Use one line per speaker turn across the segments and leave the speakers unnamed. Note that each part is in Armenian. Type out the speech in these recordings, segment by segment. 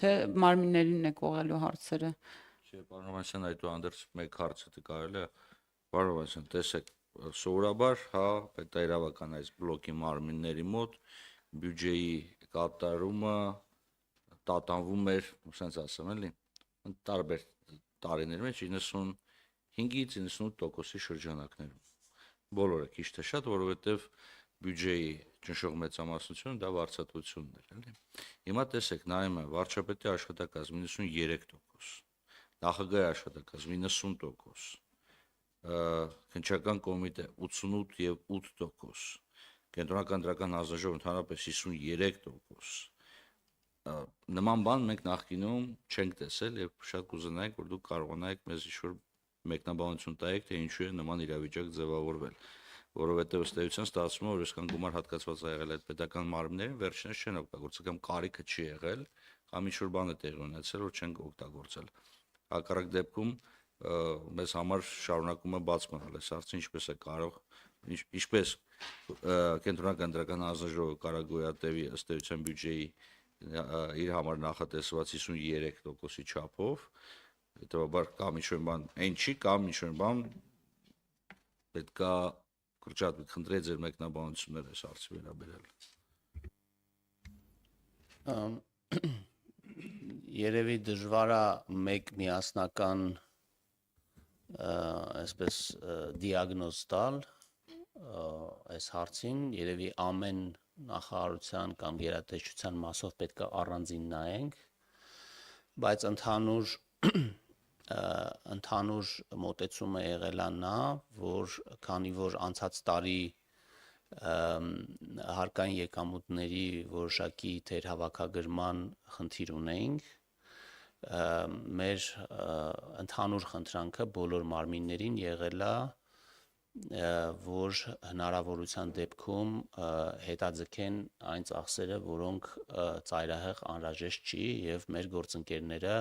թե մարմիններին եք ուղղելու հարցերը։
Չէ, պարոն Հովհաննիսյան, այդուհանդերձ մեկ հարցը կարելի է, պարոն Հովհաննիսյան, տեսեք, սովորաբար, հա, պետաիրավական այս բլոկի մարմինների մոտ բյուջեի կատարումը տատանվում էր, ասենց ասեմ, էլի, տարբեր տարիների մեջ 95-ից 98%-ի շրջանակներում։ Բոլորը քիչ թե շատ, որովհետև բյուջեի ճնշող մեծամասնությունը դա վարձատրությունն էր, էլի։ Հիմա տեսեք, նայում եմ վարչապետի աշխատակազմ 93%, նախագահի աշխատակազմ 90%, քննչական կոմիտե 88 եւ 8%, կենտրոնական դրական հանձնաժողով ընդհանրապես 53%։ Նման բան մենք նախկինում չենք տեսել եւ շատ կուզենայինք, որ դուք կարողանայիք մեզ ինչ-որ մեկնաբանություն տայիք, թե ինչու է նման իրավիճակ ձևավորվել, որովհետեւ ըստ էության ստացվում է, որ այսքան գումար հատկացված ա եղել այդ պետական մարմիններին, վերջինս չեն օգտագործել, կամ կարիքը չի եղել, կամ ինչ-որ բան է տեղի ունեցել, որ չենք օգտագործել։ Հակառակ դեպքում մեզ համար շարունակում է բաց մնալ այս հարցը, ինչպես է կարող, ինչպես կենտրոնական դրական հանձնաժողովը կարող գոյատևի ըստ էության բյուջեի իր համար նախատեսված 53%-ի չափով, հետեւաբար կամ ինչ-որ բան այն չի, կամ ինչ-որ բան պետքա կրճատվի, խնդրեի ձեր մեկնաբանությունները այս հարցի վերաբերյալ։
Երևի դժվար է մեկ միասնական այսպես դիագնոզ տալ այս հարցին, երևի ամեն նախարարության կամ գերատեսչության մասով պետք է առանձին նայենք, բայց ընդհանուր մոտեցումը եղել է նա, որ քանի որ անցած տարի հարկային եկամուտների որոշակի թերհավաքագրման խնդիր ունեինք, մեր ընդհանուր խնդրանքը բոլոր մարմիններին եղել է, որ հնարավորության դեպքում հետաձգեն այն ծախսերը, որոնք ծայրահեղ անհրաժեշտ չի, եւ մեր գործընկերները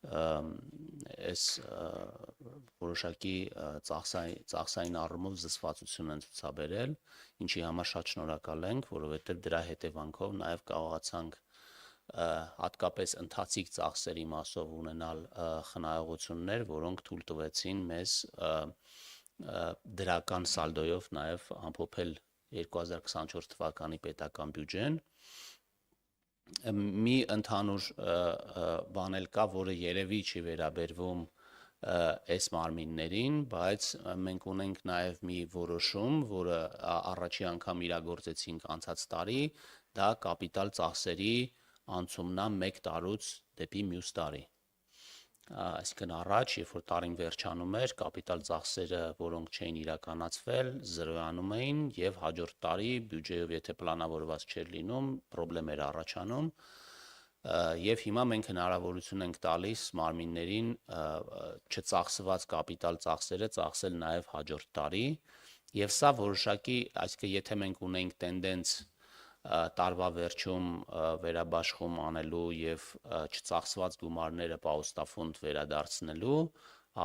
այս որոշակի ծախսային առումով զսպվածություն են ցուցաբերել, ինչի համար շատ շնորհակալ ենք, որովհետեւ դրա հետևանքով նաեւ կարողացանք հատկապես ընթացիկ ծախսերի մասով ունենալ խնայողություններ, որոնք թույլ տվեցին մեզ դրական սալդոյով նաեւ ամփոփել 2024 թվականի պետական բյուջեն։ Մի ընդհանուր բան էլ կա, որը երևի չի վերաբերվում այս մարմիններին, բայց մենք ունենք նաեւ մի որոշում, որը առաջի անգամ իրագործեցինք անցած տարի, դա կապիտալ ծախսերի անցումն է 1 տարուց դեպի մյուս տարի։ Այսինքն առաջ, երբ որ տարին վերջանում էր, կապիտալ ծախսերը, որոնք չէին իրականացվել, զրոյանում էին եւ հաջորդ տարի բյուջեով եթե պլանավորված չէր լինում, խնդիրներ էր առաջանում։ Եվ հիմա մենք հնարավորություն ենք տալիս մարմիններին չծախսված կապիտալ ծախսերը ծախսել նաեւ հաջորդ տարի, եւ սա որոշակի, այսինքն եթե մենք ունենք տենդենց տարվա վերջում վերաբաշխում անելու եւ չծախսված գումարները պահոստաֆոնդ վերադարձնելու,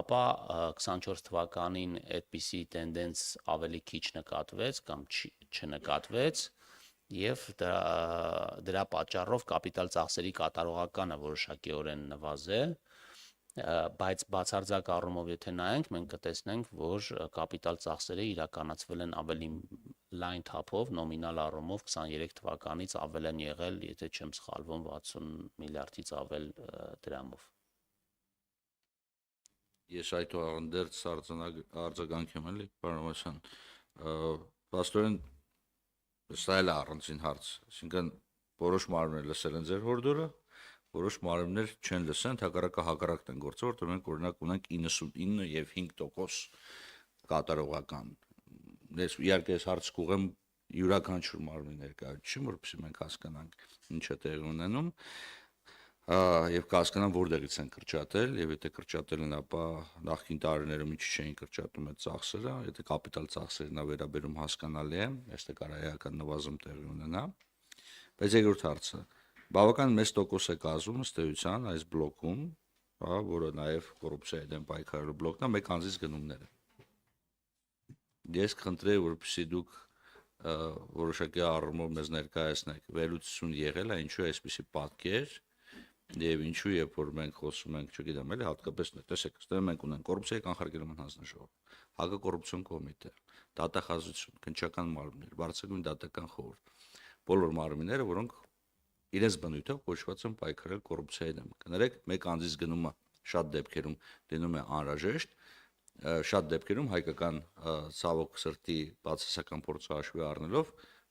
ապա 24 թվականին այդպիսի տենդենց ավելի քիչ նկատվեց կամ չնկատվեց եւ դրա պատճառով կապիտալ ծախսերի կատարողականը որոշակիորեն նվազել, բայց բացարձակ առումով եթե նայենք, մենք կտեսնենք, որ կապիտալ ծախսերը իրականացվել են ավելի լայն թափով, նոմինալ առումով 23 թվականից ավել են եղել, եթե չեմ սխալվում, 60 միլիարդից ավել դրամով։
Ես այդուհանդերձ արձագանք եմ էլի, պարոն Հովհաննիսյան, փաստորեն սա էլ է առանձին հարց, այսինքն որոշ մարմիններ լսել են ձեր հորդորը, որոշ մարմիններ չեն լսել, հակառակն են գործել, որտեղ մենք օրինակ ունենք 99 եւ 5% կատարողական։ Ես իհարկե այս հարցը կուղեմ յուրաքանչյուր մարմնի ներկայացուցիչին, որովհետեւ մենք հասկանանք ինչ է տեղի ունենում, եւ կհասկանան որտեղից են կրճատել, եւ եթե կրճատել են, ապա նախկին տարիներում ինչի չէին կրճատում այդ ծախսերը, եթե կապիտալ ծախսերն ա վերաբերում հասկանալի է, այստեղ կարող է էական նվազում տեղի ունենա։ Բայց երկրորդ հարցը, բավական մեծ տոկոս է կազմում ըստ էության այս բլոկում, հա, որը նաեւ կոռուպցիայի դեմ պայքարելու բլոկն է, մեկ անձից գնումները։ Ես կխնդրեի, որպեսզի դուք որոշակի առումով մեզ ներկայացնեք վերլուծություն եղել է, ինչու է այսպիսի պատկեր, Եվ ինչու, երբ որ մենք խոսում ենք, չգիտեմ, էլի հատկապես տեսեք, ստեղ մենք ունենք կոռուպցիայի կանխարգելման հանձնաժողով, հակակոռուպցիոն կոմիտե, դատախազություն, քննչական մարմիններ, բարձրագույն դատական խորհուրդ, բոլոր մարմինները, որոնք իրենց բնույթով կոչված են պայքարել կոռուպցիայի դեմ։ Կներեք, մեկ անձից գնումը շատ դեպքերում լինում է անհրաժեշտ, շատ դեպքերում հայկական ցավոք սրտի բացասական փորձը հաշվի առնելով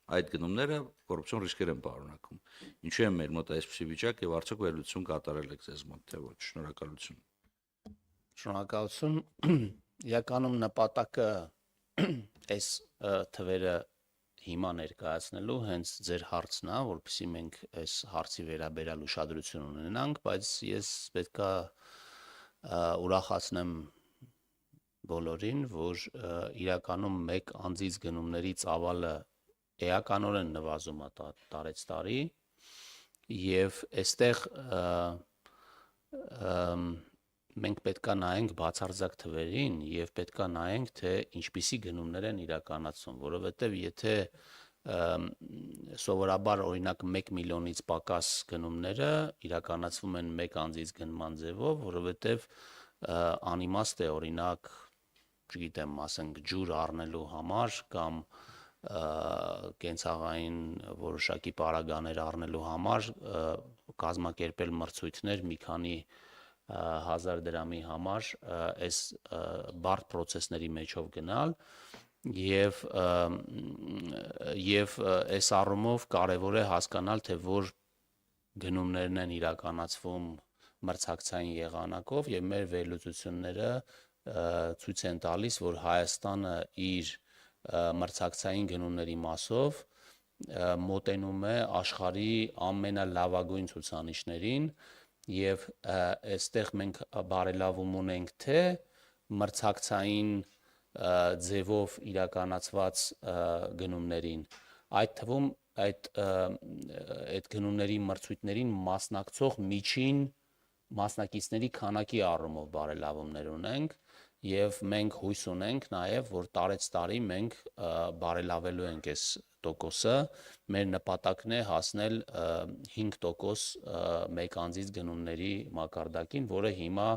այդ գնումները կոռուպցիոն ռիսկեր են պարունակում։ Ինչու է մեր մոտ այսպիսի վիճակ եւ արդյոք վերլուծություն կատարել եք ձեզ մոտ, թե ոչ։ Շնորհակալություն։
Շնորհակալություն։ Իրականում նպատակը այս թվերը հիմա ներկայացնելու հենց ձեր հարցն է, որովհետեւ մենք այս հարցի վերաբերյալ ուշադրություն ունենանք, բայց ես պետքա ուրախացնեմ բոլորին, որ իրականում մեկ անձից գնումների ծավալը էականորեն նվազում է տարեց տարի եւ այստեղ մենք պետքա նայենք բացարձակ թվերին եւ պետքա նայենք թե ինչպիսի գնումներ են իրականացվում, որովհետեւ եթե սովորաբար օրինակ 1 միլիոնից պակաս գնումները իրականացվում են մեկ անձից գնման ձևով, որովհետեւ անիմաստ է օրինակ, չգիտեմ, ասենք ջուր առնելու համար կամ կենցաղային որոշակի պարագաներ առնելու համար կազմակերպել մրցույթներ մի քանի 1000 դրամի համար այս բարդ process-ների մեջով գնալ եւ այս առումով կարեւոր է հասկանալ թե որ գնումներն են իրականացվում մրցակցային եղանակով եւ մեր վերլուծությունները ցույց են տալիս որ Հայաստանը իր մրցակցային գնումների մասով մոտենում է աշխարհի ամենալավագույն ցուցանիշներին եւ այստեղ մենք բարելավում ունենք թե մրցակցային ձևով իրականացված գնումներին այդ թվում այդ գնումների մրցույթներին մասնակցող միջին մասնակիցների քանակի առումով բարելավումներ ունենք եւ մենք հույս ունենք նաեւ որ տարեց տարի մենք բարելավելու ենք այս տոկոսը մեր նպատակն է հասնել 5% մեկ անձից գնումների մակարդակին, որը հիմա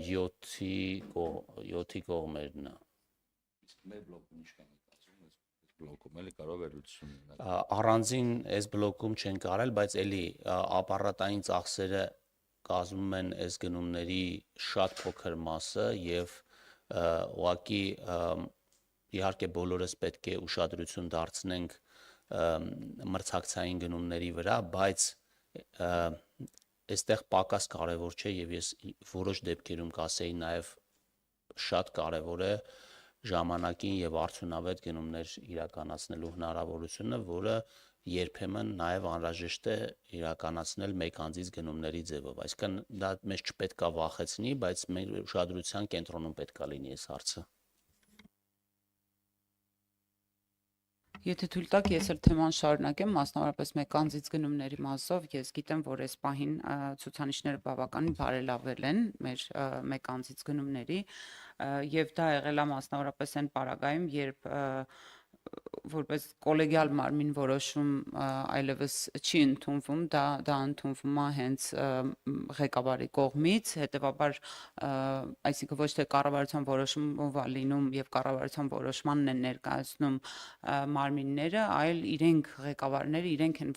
7-ի կողմերն է։
Մեր բլոկում ինչքան է կազմում, այս բլոկում էլի կարող վերլուծություն ունենալ։
Առանձին այս բլոկում չեն կարել, բայց էլի ապարատային ծախսերը կազմում են այս գնումների շատ փոքր մասը եւ ուղղակի իհարկե բոլորս պետք է ուշադրություն դարձնենք մրցակցային գնումների վրա, բայց այստեղ պակաս կարևոր չէ եւ ես որոշ դեպքերում կասեի նաեւ շատ կարևոր է ժամանակին եւ արդյունավետ գնումներ իրականացնելու հնարավորությունը, որը երբեմն նաեւ անհրաժեշտ է իրականացնել մեկ անձից գնումների ձևով։ Այսինքն դա մեզ չպետքա վախեցնի, բայց մեր ուշադրության կենտրոնում պետքա լինի այս հարցը։
Եթե թույլ տաք, ես էլ թեման շարունակեմ, մասնավորապես մեկ անձից գնումների մասով, ես գիտեմ, որ այս պահին ցուցանիշները բավականին բարելավել են մեր մեկ անձից գնումների եւ դա եղել է մասնավորապես այն պարագայում, երբ որպես կոլեգիալ մարմին որոշում այլևս չի ընդունվում, դա ընդունվում է հենց ղեկավարի կողմից, հետեւաբար այսինքն ոչ թե կառավարության որոշումով է լինում եւ կառավարության որոշմանն են ներկայացնում մարմինները, այլ իրենք ղեկավարները իրենք են